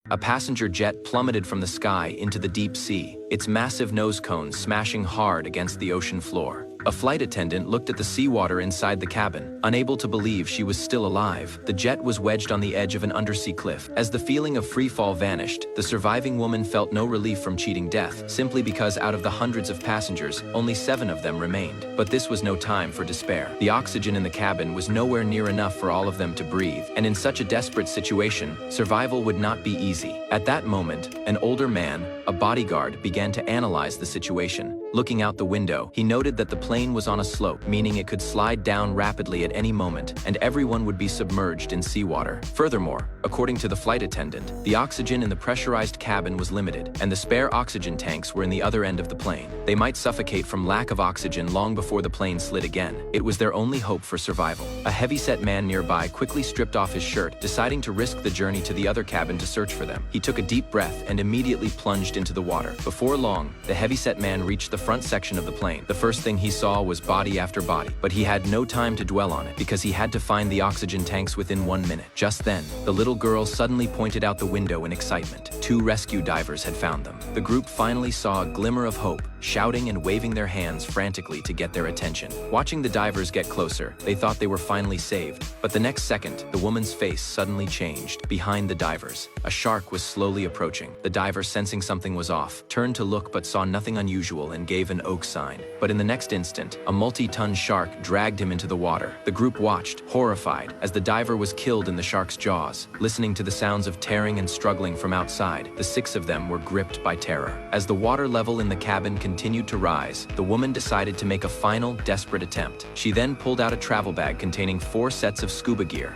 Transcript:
A passenger jet plummeted from the sky into the deep sea, its massive nose cone smashing hard against the ocean floor. A flight attendant looked at the seawater inside the cabin, unable to believe she was still alive. The jet was wedged on the edge of an undersea cliff. As the feeling of free fall vanished, the surviving woman felt no relief from cheating death, simply because out of the hundreds of passengers, only 7 of them remained. But this was no time for despair. The oxygen in the cabin was nowhere near enough for all of them to breathe, and in such a desperate situation, survival would not be easy. At that moment, an older man, a bodyguard, began to analyze the situation. Looking out the window, he noted that the plane was on a slope, meaning it could slide down rapidly at any moment, and everyone would be submerged in seawater. Furthermore, according to the flight attendant, the oxygen in the pressurized cabin was limited, and the spare oxygen tanks were in the other end of the plane. They might suffocate from lack of oxygen long before the plane slid again. It was their only hope for survival. A heavy-set man nearby quickly stripped off his shirt, deciding to risk the journey to the other cabin to search for them. He took a deep breath and immediately plunged into the water. Before long, the heavy-set man reached the front section of the plane. The first thing he saw was body after body, but he had no time to dwell on it because he had to find the oxygen tanks within 1 minute. Just then, the little girl suddenly pointed out the window in excitement. 2 rescue divers had found them. The group finally saw a glimmer of hope, shouting and waving their hands frantically to get their attention. Watching the divers get closer, they thought they were finally saved. But the next second, the woman's face suddenly changed. Behind the divers, a shark was slowly approaching. The diver, sensing something was off, turned to look but saw nothing unusual and gave an oak sign. But in the next instant, a multi-ton shark dragged him into the water. The group watched, horrified, as the diver was killed in the shark's jaws. Listening to the sounds of tearing and struggling from outside, the 6 of them were gripped by terror. As the water level in the cabin continued to rise, the woman decided to make a final, desperate attempt. She then pulled out a travel bag containing 4 sets of scuba gear.